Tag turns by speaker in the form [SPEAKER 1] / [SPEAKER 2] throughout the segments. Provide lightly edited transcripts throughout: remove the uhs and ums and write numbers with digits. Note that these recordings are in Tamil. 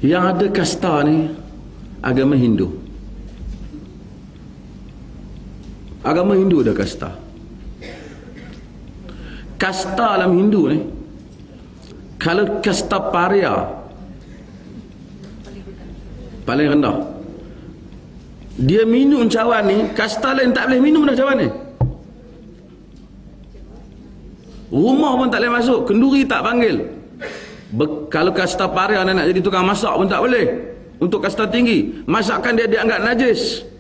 [SPEAKER 1] Yang ada kasta ni agama Hindu. Agama Hindu ada kasta. Kasta dalam Hindu ni, kalau kasta paria paling rendah, dia minum cawan ni, kasta lain tak boleh minum dah cawan ni. Rumah pun tak boleh masuk, kenduri tak panggil. Kalau kasta paria nak jadi tukang masak pun tak boleh. Untuk kasta tinggi, masakan dia dianggap najis.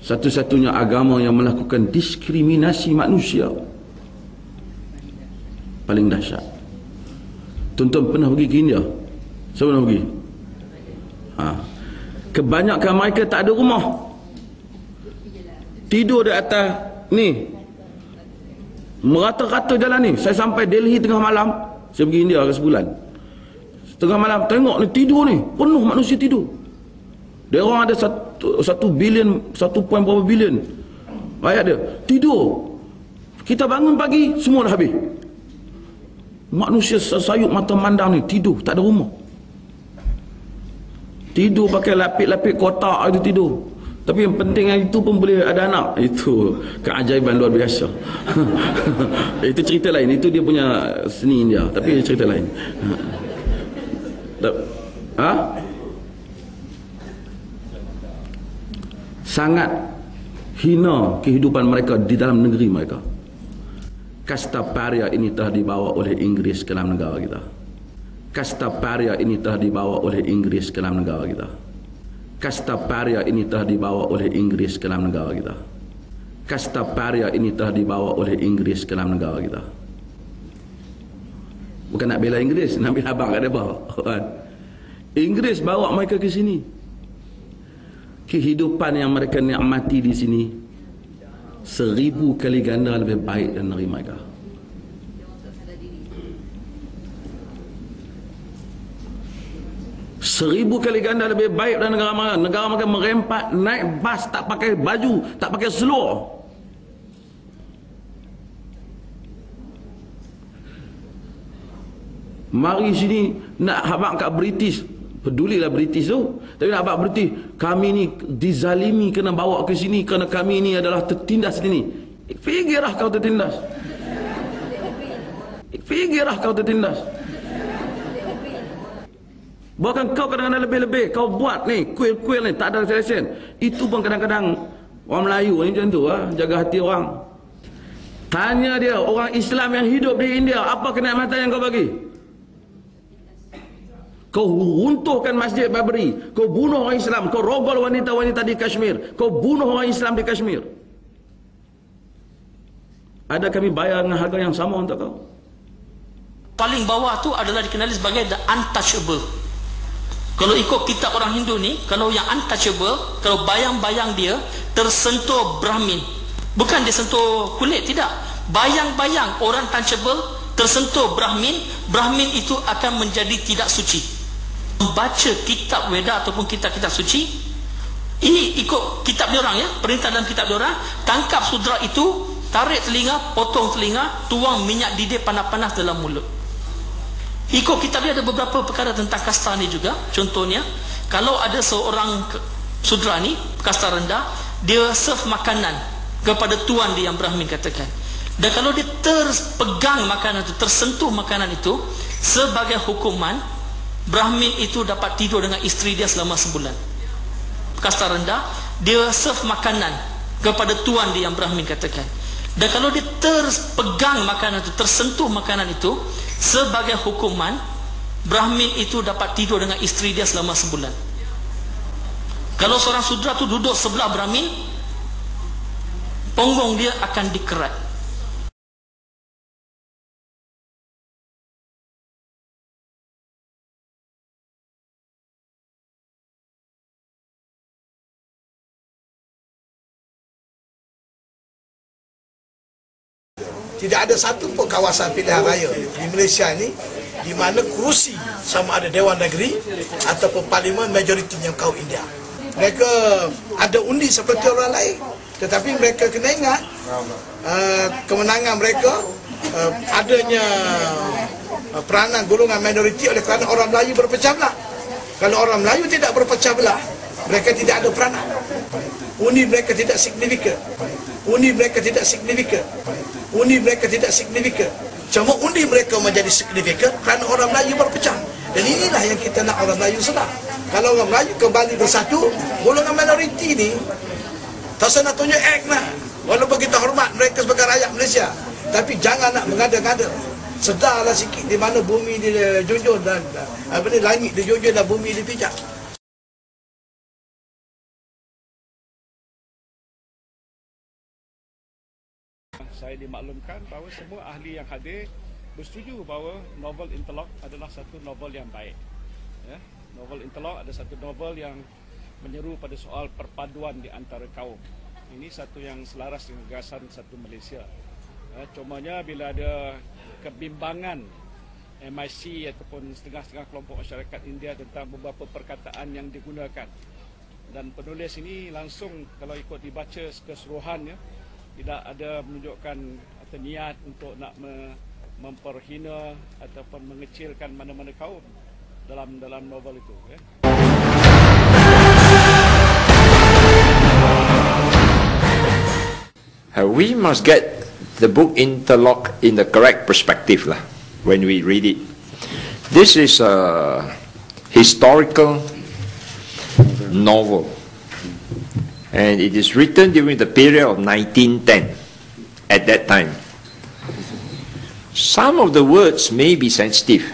[SPEAKER 1] Satu-satunya agama yang melakukan diskriminasi manusia paling dahsyat. Tuan-tuan pernah pergi ke India? Saya pernah pergi. Kebanyakan mereka tak ada rumah, tidur di atas ni, merata-rata jalan ni. Saya sampai Delhi tengah malam, saya pergi India ke sebulan. Tengah malam tengok ni, tidur ni, penuh manusia tidur. Dia orang ada 1 bilion, 1 point berapa bilion rakyat dia tidur. Kita bangun pagi, semua dah habis. Manusia sayup mata mandang ni tidur, tak ada rumah. Tidur pakai lapik-lapik kotak itu tidur. Tapi yang penting itu pun boleh ada anak. Itu keajaiban luar biasa. Itu cerita lain, itu dia punya seni India, tapi cerita lain. Sangat hina kehidupan mereka di dalam negeri mereka. Kasta paria ini telah dibawa oleh Inggeris ke dalam negara kita. Kasta paria ini telah dibawa oleh Inggeris ke dalam negara kita. Kasta paria ini telah dibawa oleh Inggeris ke dalam negara kita. Kasta paria ini telah dibawa oleh Inggeris ke dalam negara kita. Bukan nak bela Inggeris, nak bela abang kat depa. Inggeris bawa mereka ke sini. Kehidupan yang mereka nikmati di sini 1000 kali ganda lebih baik dan negeri mereka. Seribu kali ganda lebih baik dan negara mereka. Negara mereka merempat naik bas, tak pakai baju, tak pakai seluar. Mari sini nak habaq kat British, pedulilah British tu, tapi nak habaq British, kami ni dizalimi kena bawa ke sini kerana kami ni adalah tertindas sini. Fikirlah kau tertindas. Fikirlah kau tertindas. Bahkan kau kadang-kadang lebih-lebih, kau buat ni kuil-kuil ni tak ada lesen. Itu pun kadang-kadang orang Melayu ni macam tu jaga hati orang. Tanya dia, orang Islam yang hidup di India, apa kenikmatan yang kau bagi? Kau runtuhkan Masjid Babri, kau bunuh orang Islam, kau rogol wanita-wanita di Kashmir, kau bunuh orang Islam di Kashmir. Ada kami bayar dengan harga yang sama untuk kau?
[SPEAKER 2] Paling bawah tu adalah dikenali sebagai the untouchable. Kalau ikut kitab orang Hindu ni, kalau yang untouchable, kalau bayang-bayang dia tersentuh Brahmin, bukan dia sentuh kulit, tidak. Bayang-bayang orang touchable tersentuh Brahmin, Brahmin itu akan menjadi tidak suci. Membaca kitab Weda ataupun kitab-kitab suci, ini ikut kitab diorang ya, perintah dalam kitab diorang, tangkap sudra itu, tarik telinga, potong telinga, tuang minyak didih panas-panas dalam mulut. Ikut kitab dia ada beberapa perkara tentang kasta ni juga. Contohnya, kalau ada seorang sudra ni, kasta rendah, dia serve makanan kepada tuan dia yang Brahmin katakan. Dan kalau dia terpegang makanan itu, tersentuh makanan itu, sebagai hukuman, Brahmin itu dapat tidur dengan isteri dia selama sebulan. Kasta rendah, dia serve makanan kepada tuan dia yang Brahmin katakan. Dan kalau dia terpegang makanan itu, tersentuh makanan itu, sebagai hukuman, Brahmin itu dapat tidur dengan isteri dia selama sebulan. Kalau seorang sudra tu duduk sebelah Brahmin, punggung dia akan dikerat.
[SPEAKER 3] Tidak ada satu pun kawasan pilihan raya di Malaysia ini di mana kerusi sama ada Dewan Negeri ataupun Parlimen majoritinya kaum India. Mereka ada undi seperti orang lain, tetapi mereka kena ingat kemenangan mereka adanya peranan golongan minoriti oleh kerana orang Melayu berpecah belah. Kalau orang Melayu tidak berpecah belah, mereka tidak ada peranan. Undi mereka tidak signifikan. Undi mereka tidak signifikan. Undi mereka tidak signifikan. Cuma undi mereka menjadi signifikan kerana orang Melayu berpecah. Dan inilah yang kita nak orang Melayu sedar. Kalau orang Melayu kembali bersatu, golongan minoriti ni tak usah nak tunjuk act lah. Walaupun kita hormat mereka sebagai rakyat Malaysia, tapi jangan nak mengada-ngada. Sedarlah sikit di mana bumi dijunjung dan langit dijunjung dan bumi dipijak.
[SPEAKER 4] Saya dimaklumkan bahawa semua ahli yang hadir bersetuju bahawa novel Interlock adalah satu novel yang baik. Ya, novel Interlock adalah satu novel yang menyeru pada soal perpaduan di antara kaum. Ini satu yang selaras dengan gagasan satu Malaysia. Ya, cumanya bila ada kebimbangan MIC ataupun setengah-setengah kelompok masyarakat India tentang beberapa perkataan yang digunakan. Dan penulis ini langsung kalau ikut dibaca keseluruhannya, tidak ada menunjukkan atau niat untuk nak memperhina ataupun mengecilkan mana-mana kaum dalam novel itu. Ya.
[SPEAKER 5] We must get the book Interlock in the correct perspective lah, when we read it. This is a historical novel. And it is written during the period of 1910, at that time. Some of the words may be sensitive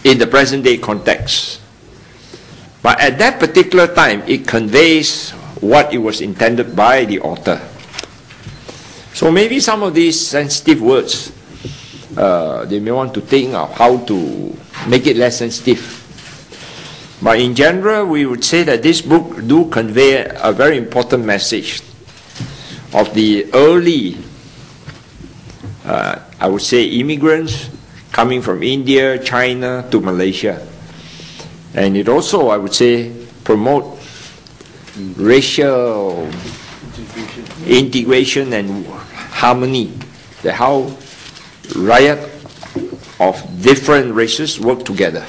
[SPEAKER 5] in the present day context. But at that particular time, it conveys what it was intended by the author. So maybe some of these sensitive words, they may want to think of how to make it less sensitive. But in general, we would say that this book do convey a very important message of the early, I would say, immigrants coming from India, China to Malaysia. And it also, I would say, promote racial integration and harmony, how rakyat of different races work together.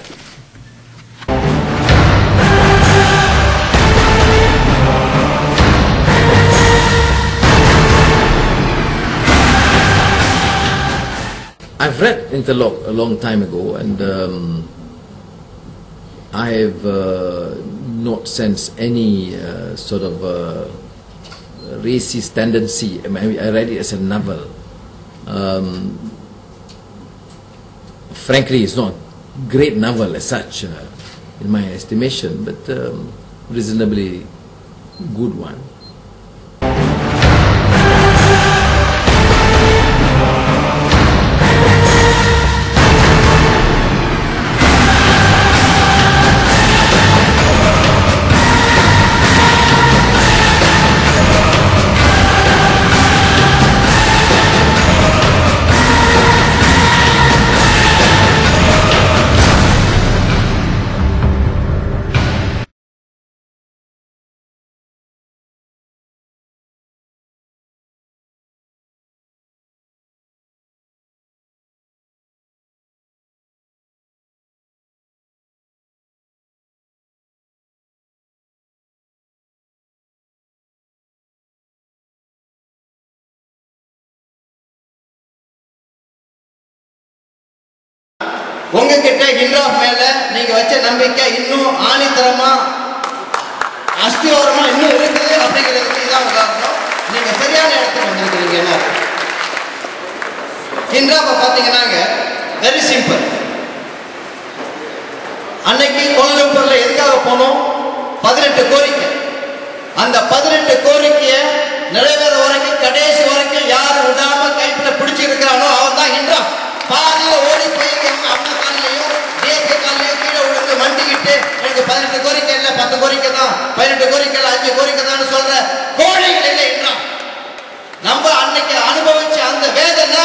[SPEAKER 6] I've read Interlock a long time ago, and I've not sensed any sort of racist tendency. I mean, I read it as a novel. Frankly, it's not a great novel as such, in my estimation, but reasonably good one.
[SPEAKER 7] உங்ககிட்ட இன்ட்ராப் மேல நீங்க வச்ச நம்பிக்கை இன்னும் ஆணித்தரமா அஸ்தியோரமா இன்னும் இருக்குது அப்படிங்கிறதுக்கு இதான் உதாரணம். நீங்க சரியான இடத்துக்கு வந்திருக்கிறீங்க. இன்ட்ராப்பை பார்த்தீங்கன்னாங்க வெரி சிம்பிள். அன்னைக்கு கோலாலம்பூர்ல எதுக்காக போனோம்? 18 கோரிக்கை. அந்த 18 கோரிக்கையை நிறைவேற வரைக்கும் கடைசி வரைக்கும் யார் விடாம கைப்பிட பிடிச்சிருக்கிறானோ அவன் தான் இன்ட்ராப். பாதியில ஓடி போய் அம்மா காலையும் தேசிய காலையும் கீழே விழுந்து மண்டிக்கிட்டு எனக்கு 18 கோரிக்கை இல்லை, 10 கோரிக்கை தான், 18 கோரிக்கை இல்லை, 5 கோரிக்கை தான் சொல்ற கோழைகள் இல்லை என்றான். நம்ம அன்னைக்கு அனுபவிச்ச அந்த வேதனை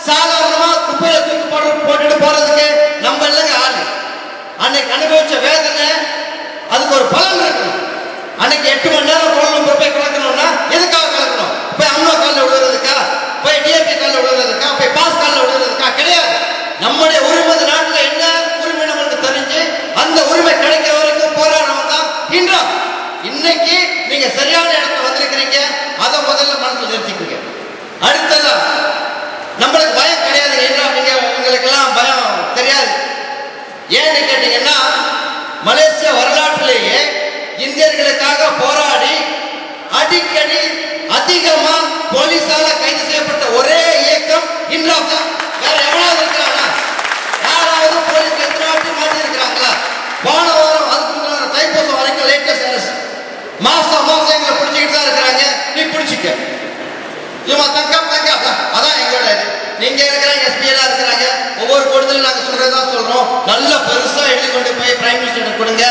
[SPEAKER 7] சாதாரணமா குப்பையில தூக்கி போட்டுட்டு போறதுக்கு நம்ம இல்லைங்க ஆளு. அன்னைக்கு அனுபவிச்ச வேதனை அதுக்கு ஒரு பலன் இருக்கணும். அன்னைக்கு 8 மணி நேரம் கோலாலம்பூர் போய் கலக்கணும்னா எதுக்காக கலக்கணும்? போய் அம்மா காலில் விழுறதுக்கா, போய் டிஎம்பி காலில் விழுறதுக்கா, போய் பாஸ் காலில் விழுறதுக்கா? கிடையாது. நம்ம இன்னைக்கு நீங்க சரியான இடத்துல வந்திருக்கிறீங்க, அதை முதல்ல மனசுல நிறுத்திக்குங்க. அடுத்ததா நம்மளுக்கு பயம் கிடையாது. நீங்க உங்களுக்கு எல்லாம் பயம் தெரியாது. ஏன்னு கேட்டீங்கன்னா, மலேசியா வரலாற்றிலேயே இந்தியர்களுக்காக போராடி அடிக்கடி அதிகமா போலீசால கைது செய்யப்பட்ட ஒரே இயக்கம் இன்றாப் தான். வேற எவ்வளவு இருக்கிறாங்க? யாராவது போலீஸ் எத்தனை வாட்டி மாட்டி இருக்கிறாங்களா? போன வாரம் அதுக்கு முன்னாடி தைப்பூசம் வரைக்கும் லேட்டஸ்ட் அரசு மாசம் எங்களை பிடிச்சிக்கிட்டு தான் இருக்கிறாங்க. நீ பிடிச்சிக்க இவன் தங்கம் அதான் எங்களோட இது. நீங்க இருக்கிறாங்க, எஸ்பி எல்லாம் இருக்கிறாங்க. ஒவ்வொரு கூட்டத்திலும் நாங்க சொல்றதான் சொல்றோம். நல்ல பெருசா எழுதி கொண்டு போய் பிரைம் மினிஸ்டர் கொடுங்க.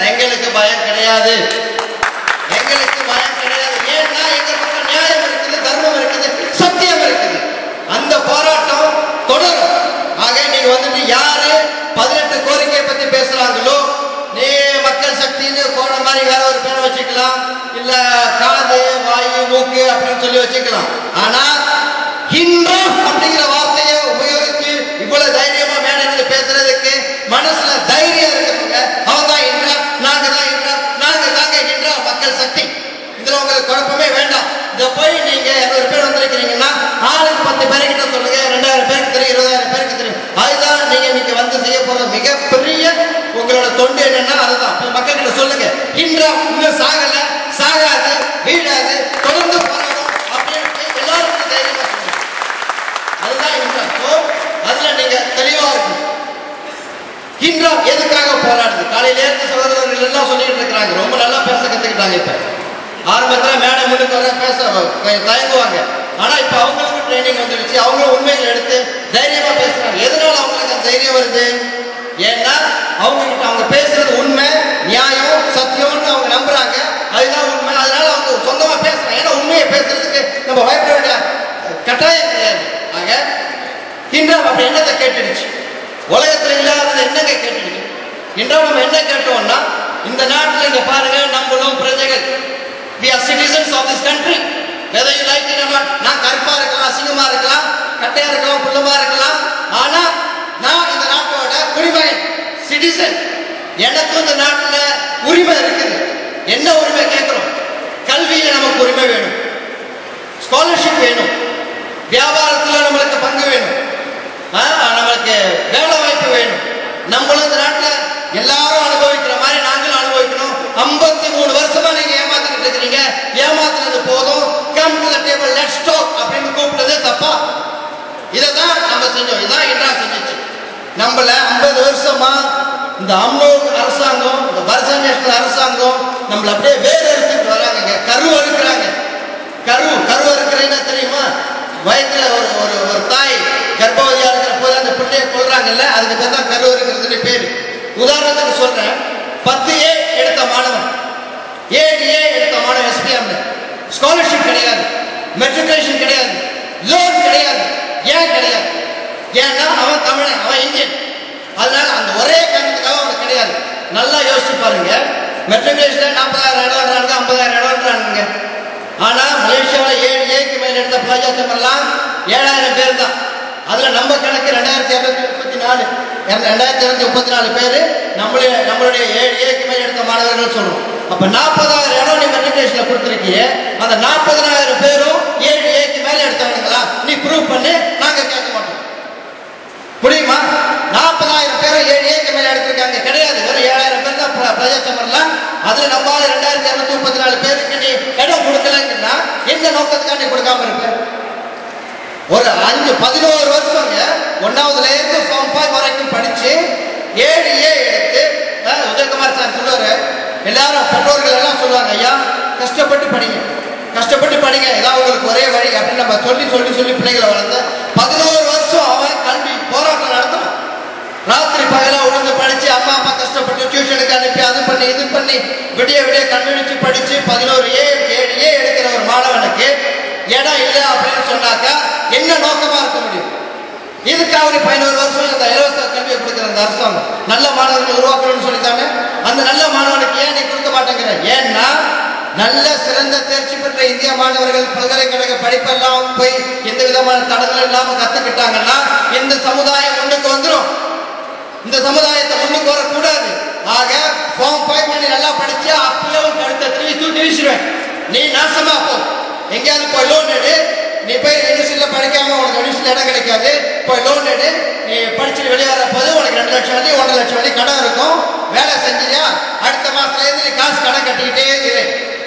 [SPEAKER 7] எங்களுக்கு பயம் கிடையாது, எங்களுக்கு பயம் கிடையாது. ஏன்னா எங்க பக்கம் நியாயம் இருக்குது, தர்மம் இருக்குது, சத்தியம் இருக்குது. அந்த போராட்டம் தொடரும். ஆக நீங்க வந்துட்டு யாரு 18 கோரிக்கையை பத்தி பேசுறாங்களோ, நீ மக்கள் சக்தின்னு போன மாதிரி வேற ஒரு பேரை வச்சுக்கலாம், இல்ல காது வாயு மூக்கு அப்படின்னு சொல்லி வச்சுக்கலாம். ஆனா ஹிந்து அப்படிங்கிற வார்த்தையை உபயோகித்து இவ்வளவு தைரியமா மேடையில பேசுறதுக்கு மனசுல தைரியம் இருக்குங்க. அவன் தான் இன்றா, நாங்க தான் இன்றா, நாங்க தாங்க இன்றா மக்கள் சக்தி. இதுல உங்களுக்கு குழப்பமே வேண்டாம். இத போய் நீங்க 200 பேர் வந்திருக்கிறீங்கன்னா ஆளுக்கு 10 பேருக்கிட்ட சொல்லுங்க. 2000 பேருக்கு தெரியும், 20,000 பேருக்கு தெரியும். அதுதான் நீங்க இன்னைக்கு வந்து செய்ய போற மிகப்பெரிய உங்களோட தொண்டு. என்னன்னா அதுதான் மக்கள் கிட்ட சொல்லுங்க. இன்றா இன்னும் சாகல, சாகாது, வீழாது, தொடர்ந்து போராடும் அப்படின்னு எல்லாருக்கும் தைரியமா சொல்லுங்க. அதுதான் இன்றா. அதுல நீங்க தெளிவா இருக்கும். இன்றா எதுக்காக போராடுது? காலையில இருந்து சகோதரர்கள் எல்லாம் சொல்லிட்டு இருக்கிறாங்க. ரொம்ப நல்லா பேச கத்துக்கிட்டாங்க. இப்ப ஆரம்பத்துல மேடை முன்னுக்கு வர பேச தயங்குவாங்க. ஆனா இப்ப அவங்களுக்கு ட்ரைனிங் வந்துடுச்சு. அவங்களும் உண்மைகளை எடுத்து தைரியமா பேசுறாங்க. எதனால அவங்களுக்கு அந்த தைரியம் வருது? ஏன்னா அவங்க கிட்ட அவங்க பேசுறது உண்மை, நியாயம், சத்தியம்னு அவங்க நம்புறாங்க. அதுதான் உண்மை. அதனால அவங்க சொந்தமா பேசுறாங்க. ஏன்னா உண்மையை பேசுறதுக்கு நம்ம பயப்பட வேண்டிய கட்டாயம் கிடையாது. ஆக இன்றாம் அப்படி என்னத்தை கேட்டுடுச்சு? உலகத்துல இல்லாதது என்னங்க கேட்டுடுச்சு? இன்றாம் நம்ம என்ன கேட்டோம்னா, இந்த நாட்டில் இங்க பாருங்க, நம்மளும் பிரஜைகள், we are citizens of this country, whether you like it or not. நான் கருப்பா இருக்கலாம், அசிங்கமா இருக்கலாம், கட்டையா இருக்கலாம், புள்ளமா இருக்கலாம், ஆனா நான் இந்த நாட்டோட குடிமகன், சிட்டிசன். எனக்கு இந்த நாட்டுல உரிமை இருக்குது. என்ன உரிமை கேட்கிறோம்? கல்வியில நமக்கு உரிமை வேணும், ஸ்காலர்ஷிப் வேணும், வியாபாரத்துல நம்மளுக்கு பங்கு வேணும், நம்மளுக்கு வேலை வாய்ப்பு வேணும். நம்மளும் இந்த நாட்டுல எல்லாரும் அனுபவிக்கிற மாதிரி நாங்களும் அனுபவிக்கணும். 53 வருஷமா நீங்க ஏமாத்திட்டு இருக்கிறீங்க. ஏமாத்துறது போதும். Come to the table, let's talk அப்படின்னு கூப்பிட்டது தப்பா? இததான் நம்ம செஞ்சோம். இதான் இன்றா செஞ்சிச்சு. நம்மள 50 வருஷமா இந்த அம்னோ அரசாங்கம், இந்த பர்சன் நேஷனல் அரசாங்கம் நம்மள அப்படியே வேற எடுத்துட்டு வராங்க. கரு அறுக்கிறாங்க. கரு அறுக்கிறீங்கன்னா தெரியுமா? வயிற்றுல ஒரு தாய் கர்ப்பவதியா இருக்கிற போது அந்த பிள்ளையை கொள்றாங்கல்ல, அதுக்கு பேர் தான் கரு அறுக்கிறதுன்னு பேரு. உதாரணத்துக்கு சொல்றேன். 10A எடுத்த மாணவன், 7A எடுத்த மாணவன் எஸ்பிஎம்ல ஸ்காலர்ஷிப் கிடையாது, மெட்ரிகுலேஷன் கிடையாது, லோன் கிடையாது. ஏன் கிடையாது? ஏன்னா அவன் தமிழன், அவன் இந்தியன். அதனால அந்த ஒரே காரணத்துக்காக அவனுக்கு கிடையாது. நல்லா யோசிச்சு பாருங்க. மெட்ரிகுலேஷன்ல 40,000 இடம்ன்றாங்க, 50,000 இடம்ன்றாங்க. ஆனா மலேசியாவில் 7Aக்கு மேல எடுத்த பிளாஜா செம்பர்லாம் 7,000 பேர் தான். அதுல நம்ம கணக்கு 2,234 பேரு நம்மளுடைய 7Aக்கு மேல எடுத்த மாணவர்கள் சொல்றோம். அப்ப 40,000 இடம் நீ மெட்ரிகுலேஷன்ல கொடுத்துருக்கீங்க. அந்த 40,000 பேரும் 7Aக்கு மேல எடுத்தவனுங்களா? நீ ப்ரூவ் பண்ணு, நாங்க கேட்க மாட்டோம். முடியுமா? 40,000 பேரும் 7Aக்கு மேல எடுத்திருக்காங்க. கிடையாது, வெறும் 7,000 பேர் தான் பிரஜா சம்பர்லாம். அதுல நம்மளால 2,234 பேருக்கு நீ இடம் கொடுக்கலங்கன்னா எந்த நோக்கத்துக்காக நீ கொடுக்காம இருக்க? ஒரு 11 வருஷங்க 1வதுல இருந்து ஃபார்ம் 5 வரைக்கும் படிச்சு 7A எடுத்து உதயகுமார் சார் சொல்லுவாரு, எல்லாரும் பெற்றோர்கள் எல்லாம் சொல்லுவாங்க, ஐயா கஷ்டப்பட்டு படிங்க, கஷ்டப்பட்டு படிங்க, இதான் உங்களுக்கு ஒரே வழி அப்படின்னு நம்ம சொல்லி சொல்லி சொல்லி பிள்ளைகளை வளர்த்த 11 வருஷம் அவன் கல்வி போராட்டம் நடத்தணும். ராத்திரி பகலா உணர்ந்து படிச்சு, அம்மா அப்பா கஷ்டப்பட்டு டியூஷனுக்கு அனுப்பி அது பண்ணி இது பண்ணி விடிய விடிய கண்விழிச்சு படிச்சு 11A 7A எடுக்கிற ஒரு மாணவனுக்கு இடம் இல்லை அப்படின்னு சொன்னாக்கா என்ன நோக்கமா இருக்க முடியும்? இதுக்கு அவரு 11 வருஷம் இந்த இலவச கல்வியை கொடுக்குற அந்த அரசாங்கம் நல்ல மாணவர்கள் உருவாக்கணும்னு சொல்லித்தானே. அந்த நல்ல மாணவனுக்கு ஏன் நீ கொடுக்க மாட்டேங்கிற? ஏன்னா நல்ல சிறந்த தேர்ச்சி பெற்ற இந்திய மாணவர்கள் பல்கலைக்கழக படிப்பெல்லாம் போய் எந்த விதமான தடங்கள் இல்லாம கத்துக்கிட்டாங்கன்னா இந்த சமுதாயம் முன்னுக்கு வந்துடும். இந்த சமுதாயத்தை முன்னுக்கு வரக்கூடாது. ஆக ஃபார்ம் 5 நீ நல்லா படிச்சா அப்பவே ஒரு கருத்தை தூக்கி வீசிடுவேன். நீ நாசமா போ. எங்கேயாவது போய் லோன் எடு. நீ போய் யூனிவர்சிட்டியில படிக்காம உனக்கு யூனிவர்சிட்டியில இடம் கிடைக்காது. போய் லோன் எடு. நீ படிச்சுட்டு வெளியே வர போது உனக்கு 2 லட்சம் வழி 1.5 லட்சம் வழி கடன் இருக்கும். வேலை செஞ்சியா அடுத்த மாசத்துல இருந்து நீ காசு கடன் கட்டிக்கிட்டே இரு.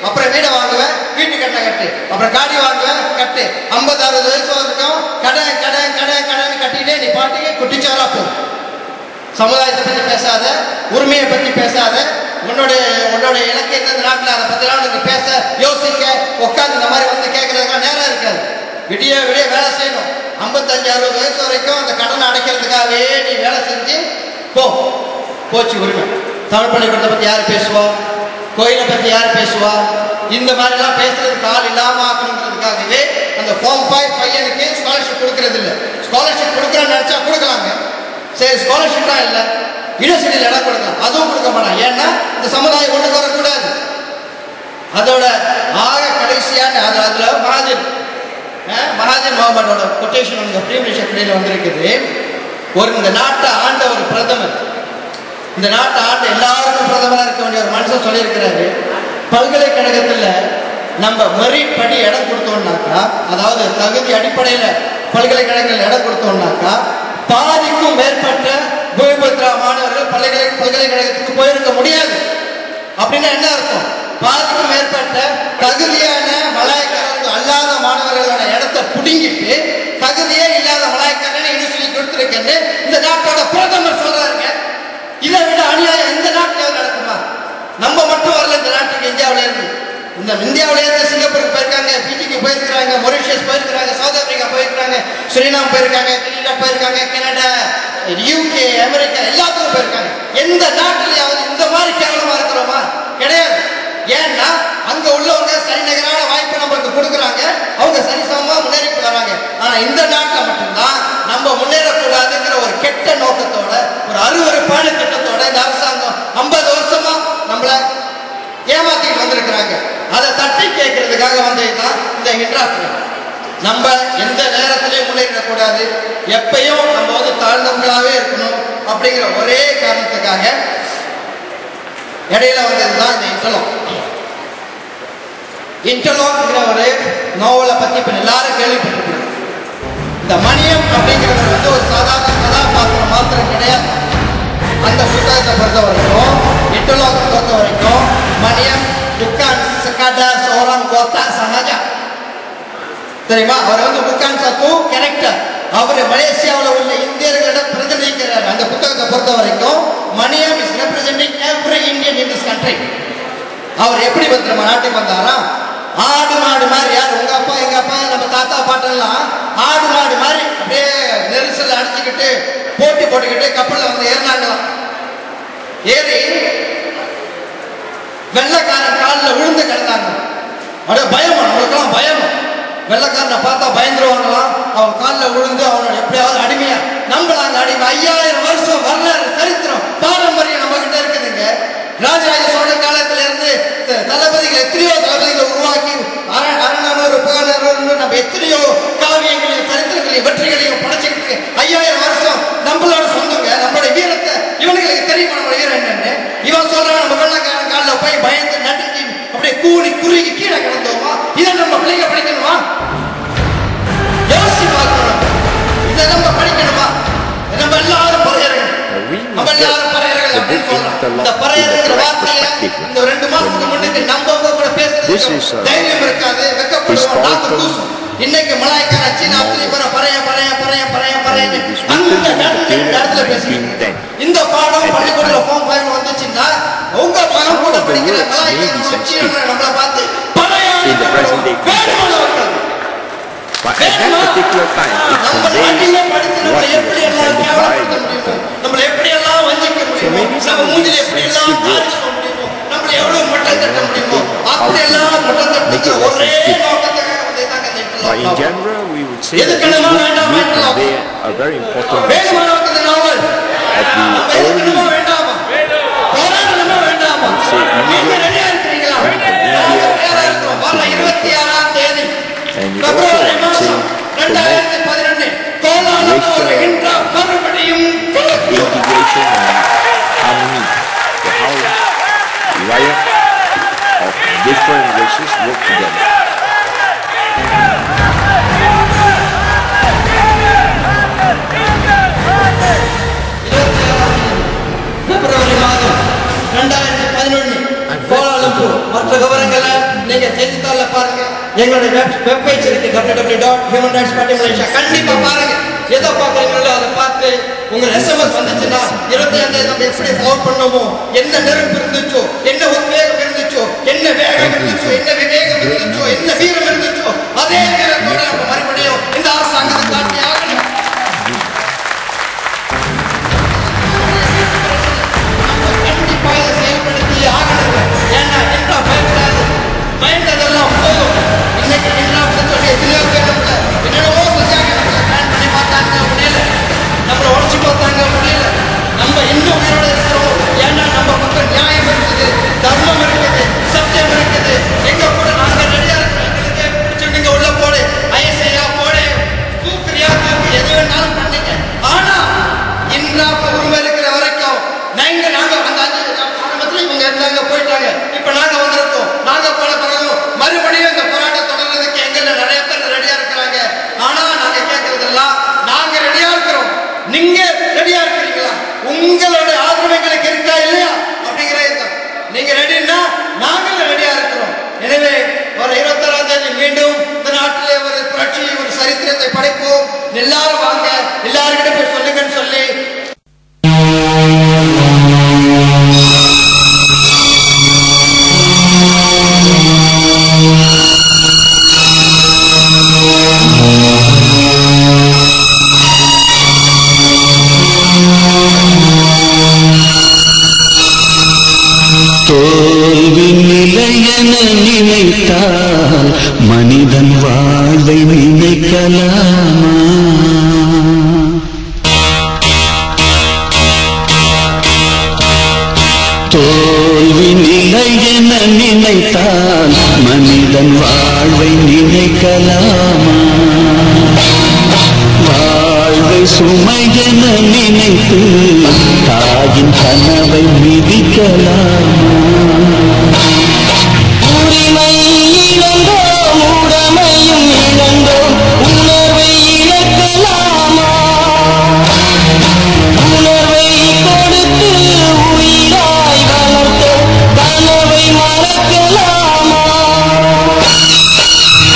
[SPEAKER 7] அப்புறம் வீடை வாங்குவேன், வீட்டு கட்டை கட்டு, அப்புறம் காடி வாங்குவேன் கட்டு. 50-60 வயசு வரைக்கும் கடன் கடன் கடன் கடன் கட்டிக்கிட்டே நீ பாட்டுக்கு குட்டிச்சாரா போ. சமுதாயத்தை பத்தி பேசாத, உரிமையை பத்தி பேசாத, உன்னோட இலக்கு எந்த நாட்டில் அதை பத்திலாம் உனக்கு பேச யோசிக்க உட்காந்து இந்த மாதிரி வந்து கேட்கறதுக்காக நேரம் இருக்காது. விடிய வேலை செய்யணும். 55-60 வயசு வரைக்கும் அந்த கடனை அடைக்கிறதுக்காகவே நீ வேலை செஞ்சு போச்சு உரிமை. தமிழ் பள்ளிக்கூடத்தை பத்தி யார் பேசுவா? கோயிலை பத்தி யார் பேசுவா? இந்த மாதிரிலாம் பேசுறதுக்கு ஆள் இல்லாம ஆக்கணுங்கிறதுக்காகவே அந்த ஃபார்ம் 5 பையனுக்கு ஸ்காலர்ஷிப் கொடுக்கறது இல்லை. ஸ்காலர்ஷிப் கொடுக்குறேன்னு நினைச்சா கொடுக்கலாங்க. சரி, ஸ்காலர்ஷிப் தான் இல்லை, யூனிவர்சிட்டியில் இடம் கொடுக்கலாம், அதுவும் கொடுக்க மாட்டான். ஏன்னா இந்த சமுதாயம் கொண்டு வரக்கூடாது. அதோட ஆக கடைசியான அதுல மகாஜன் முகமதோட கொட்டேஷன் உங்க பிரீமியர் கடையில் வந்திருக்குது. இந்த நாட்டை ஆண்ட ஒரு பிரதமர், இந்த நாட்டை ஆண்ட எல்லாருக்கும் பிரதமராக இருக்க வேண்டிய ஒரு மனுஷன் சொல்லியிருக்கிறாரு, பல்கலைக்கழகத்தில் நம்ம மெரிட் படி இடம் கொடுத்தோம்னாக்கா, அதாவது தகுதி அடிப்படையில் பல்கலைக்கழகங்கள் இடம் கொடுத்தோம்னாக்கா பாதிக்கும் மேற்பட்ட பூமிபுத்ரா மாணவர்கள் பல்கலைக்கழகத்துக்கு போயிருக்க முடியாது. அப்படின்னா என்ன அர்த்தம்? பாதிக்கும் மேற்பட்ட தகுதியான மலாய்க்காரர்கள் அல்லாத மாணவர்களோட இடத்தை புடுங்கிட்டு தகுதியே இல்லாத மலாய்க்காரனை யூனிவர்சிட்டி கொடுத்துருக்கேன்னு இந்த நாட்டோட பிரதமர் சொல்றாருங்க. இதை விட அநியாயம் இந்த நாட்டில் நடக்குமா? நம்ம மட்டும் வரல இந்த நாட்டுக்கு. இந்தியாவில இருந்து சிங்கப்பூருக்கு போயிருக்காங்க, பிஜிக்கு போயிருக்காங்க, மொரிஷியஸ் போயிருக்காங்க, சவுத் ஆப்பிரிக்கா போயிருக்காங்க, சுரினாம் போயிருக்காங்க, டிரினிடாட் போயிருக்காங்க, கனடா, யூகே, அமெரிக்கா எல்லாத்துக்கும் போயிருக்காங்க. எந்த நாட்டிலேயாவது இந்த மாதிரி கேவலமா இருக்கிறோமா? கிடையாது. ஏன்னா அங்க உள்ளவங்க சரிநிகரான வாய்ப்பு நமக்கு கொடுக்குறாங்க, அவங்க சரிசமமா முன்னேறி வராங்க. ஆனா இந்த நாட்டில் மட்டும்தான் நம்ம முன்னேறக்கூடாதுங்கிற ஒரு கெட்ட நோக்கத்தோட, ஒரு அருவருப்பான திட்டத்தோட இந்த அரசாங்கம் 50 வருஷமா நம்மள ஏமாத்திட்டு வந்திருக்கிறாங்க. அதை தட்டி கேட்கறதுக்காக வந்ததுதான் இந்த இன்ட்ராக்ட். நம்ம எந்த நேரத்திலையும் முன்னேறக்கூடாது, எப்பயும் நம்ம தாழ்ந்தவங்களாவே இருக்கணும் அப்படிங்கிற ஒரே காரணத்துக்காக இடையில வந்ததுதான் இந்த இன்டர்லாக்ங்கிற ஒரு நாவலை பத்தி இப்ப எல்லாரும் கேள்விப்பட்டிருக்கோம். இந்த மணியம் அப்படிங்கிறது ஒரு சாதாரண கதாபாத்திரம் மாத்திரம் கிடையாது. அந்த புத்தகத்தை பொறுத்த வரைக்கும், இன்டர்லாக் பொறுத்த வரைக்கும், Maniam bukan sekadar seorang kota sahaja. தெரியுமா? அவர் bukan satu கேரக்டர். அவர் மலேசியாவில் உள்ள இந்தியர்களிடம் பிரதிநிதிக்கிறார். அந்த புத்தகத்தை பொறுத்த வரைக்கும் Maniam is representing every Indian in this country. அவர் எப்படி நம்ம நாட்டுக்கு வந்தாரா? ஆடு மாடு மாதிரி, யார் உங்க அப்பா எங்க அப்பா நம்ம தாத்தா பாட்டெல்லாம் ஆடு மாடு மாதிரி அப்படியே நெரிசல் அடிச்சுக்கிட்டு போட்டி போட்டுக்கிட்டு கப்பலில் வந்து ஏறினாங்களாம். ஏறி வெள்ளக்காரன் காலில் விழுந்து கிடந்தாங்க. அப்படியே பயமா, நம்மளுக்கெல்லாம் பயம். வெள்ளக்காரனை பார்த்தா பயந்துருவாங்களாம். அவன் காலில் விழுந்து அவனோட எப்படியாவது அடிமையா நம்மளாங்க அடிமை. 5000 வருஷம் வரலாறு, சரித்திரம், பாரம்பரியம் நம்ம கிட்ட இருக்குதுங்க. ராஜராஜ சோழ காலத்துல இருந்து தளபதிகள் எத்தனையோ தளபதிகளை உருவாக்கி அரணூறு புகழூர்னு நம்ம எத்தனையோ காவியங்களையும் சரித்திரங்களையும் வெற்றிகளையும் படைச்சுக்கிட்டு 5000 வருஷம் நம்மளோட சொந்தங்க. நம்மளோட வீரத்தை இவனுங்களுக்கு தெரியுமா? நம்ம வீரம் என்னன்னு இவன் சொல்றான். நம்ம வெள்ளக்காரன் காலில் போய் பயந்து நடுங்கி அப்படியே கூடி குறுகி கீழே கிடந்தோமா? இதை நம்ம பிள்ளைங்க படிக்கணுமா? யோசிச்சு பார்க்கணும். இதை நம்ம படிக்கணுமா? நம்ம எல்லாரும் பறையர்கள், நம்ம எல்லாரும் பறையர்கள் அப்படின்னு சொல்றோம். இந்த பறையர்கள் வார்த்தையை இந்த 2 மாசத்துக்கு முன்னுக்கு நம்ம கூட பேசுறது தைரியம் இருக்காது, வெக்கப்படுவோம், நாக்கு தூசும். இன்னைக்கு மலாய்க்கார சீனா அத்தனை பேரை பறைய பறைய பறைய பறைய பறையன்னு அந்த இடத்துல பேசுறீங்க. இந்த பாடம் பள்ளிக்கூடத்துல ஃபார்ம் 5 வந்துச்சுன்னா உங்க பணம் கூட படிக்கிற மலாய்க்கார நம்மளை பார்த்து பறைய
[SPEAKER 5] But at that particular time, it conveys what he was intended by the author. So maybe some of these sensitive words make it less sensitive. But in general, we would say that this book will convey a very important message of the early, I would say, England and it also, I would say, promote racial integration and harmony that forces work together.
[SPEAKER 7] பிப்ரவரி மாதம் 2011 கோலாலம்பூர். மற்ற விவரங்களை நீங்க செய்தித்தாள்ல பாருங்க. எங்களுடைய வெப்பேஜ் இருக்கு www.humanrightsparty.malaysia. கண்டிப்பா பாருங்க. எதை பார்க்குறீங்களோ அதை பார்த்து உங்க எஸ்எம்எஸ் வந்துச்சுன்னா 25 நம்ம எப்படி ஃபாலோ பண்ணோமோ, என்ன நெருப்பு இருந்துச்சோ, என்ன உத்வேகம் இருந்துச்சோ, என்ன வேகம் இருந்துச்சோ, என்ன விவேகம் இருந்துச்சோ, என்ன வீரம் இருந்துச்சோ, அதே வீரத்தோட நம்ம மறுபடியும் இந்த அரசாங்கத்தை காட்டி ஆகணும். கண்டிப்பாக செயல்படுத்தி ஆகணுங்க. ஏன்னா என்ன பயப்படாது, பயந்ததெல்லாம் போதும். இன்னைக்கு என்ன சொல்லி எத்தனையோ பேர் என்னென்னவோ செஞ்சாங்க, நம்மளை பிளான் பண்ணி பார்த்தாங்க, முடியல. நம்மளை உடச்சு பார்த்தாங்க, முடியல. நம்ம இன்னும் உயிரோட இருக்கிறோம். ஏன்னா நம்ம பக்கம் நியாயம் இருக்குது, தர்மம் இருக்குது, சத்தியம் இருக்குது. எங்க கூட நாங்க ரெடியா இருக்கிறோம். எங்களுக்கு பிடிச்சி நீங்க உள்ள போடு, ஐஎஸ்ஐயா போடு, தூக்குறியா தூக்கு, எது வேணாலும் பண்ணீங்க. ஆனா இன்றாப்ப உரிமை இருக்கிற வரைக்கும் நாங்க அந்த ஆரம்பத்துல இவங்க இருந்தாங்க, போயிட்டாங்க. இப்ப நாங்க வந்திருக்கோம். நாங்க போன பிறகு மறுபடியும் இந்த போராட்டம் தொடர்றதுக்கு எங்கள்ல நிறைய பேர் ரெடியா இருக்கிறாங்க. ஆனா நாங்க கேட்கறதெல்லாம், நாங்க ரெடியா இருக்கிறோம், நீங்க ரெடியா இருக்கிறீங்களா? உங்களோட ஆதரவு எங்களுக்கு இருக்கா இல்லையா அப்படிங்கிறது. நீங்க ரெடின்னா நாங்களும் ரெடியா இருக்கிறோம். எனவே வர 26ஆம் தேதி மீண்டும் இந்த நாட்டிலே ஒரு புரட்சி, ஒரு சரித்திரத்தை படைப்போம். எல்லாரும் வாங்க, எல்லாருக்கிட்ட போய் சொல்லுங்கன்னு சொல்லி
[SPEAKER 8] தோல்வி நிலையென நினைத்தால் மனிதன் வாழ்வை நினைக்கலாமா? தோல்வி நிலையென நினைத்தால் மனிதன் வாழ்வை நினைக்கலாமா? வாழ்வை சுமையென நினைத்து தாயின் கனவை மிதிக்கலாமா? உரிமை இழந்தோம், உடமையும் இழந்தோம், உணர்வை இழக்கலாமா? உணர்வை கொடுத்து உயிராய் வளர்த்த கனவை மறக்கலாமா?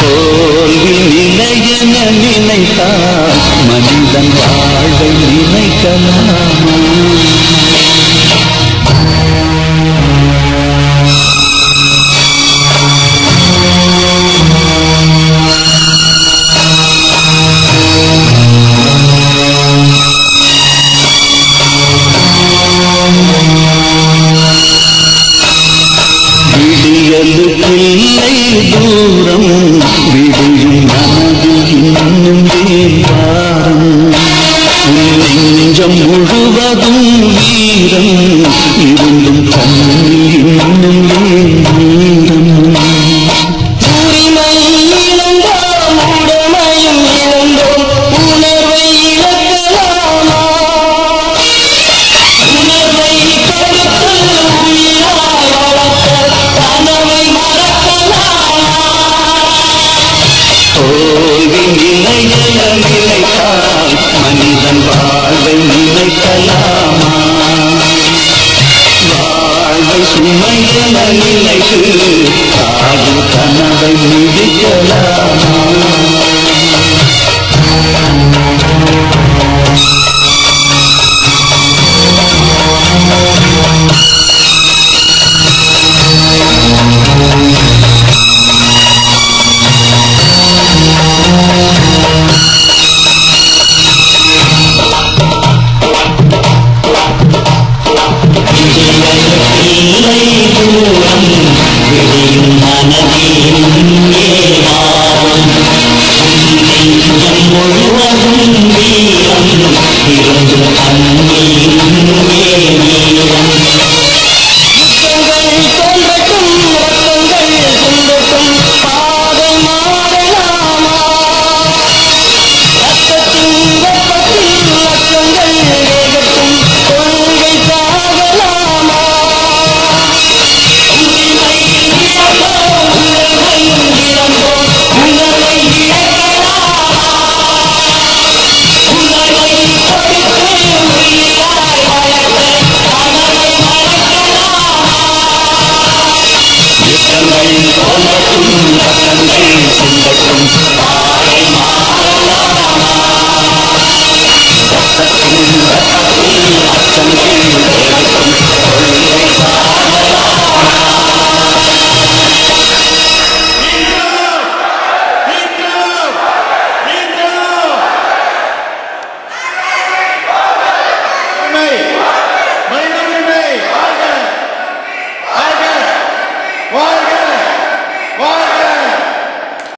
[SPEAKER 8] தோல்வி நிலையென நினைத்தால் மனிதன் வாழ்வை நினைக்கலாமா? விடியலுக்கில்லை தூரம், விடியும் மனதில் இன்னும் வேண்டாரம். நெஞ்சம் முழுவதும் வீரம் இருந்தும் கண்ணில் இன்னும் வேண்டாரம். உரிமை இழந்தோம், உடமையும் இழந்தோம், உணர்வை இழக்கலாமா? உணர்வை கொடுத்து உயிராய் வளர்த்த கனவை மறக்கலாமா? தோல்வி நிலையென நினைத்தால் மனிதன் வாழ்வை நினைக்கலாமா? வாழ்வை சுமையென நினைத்து தாயின் கனவை மிதிக்கலாமா?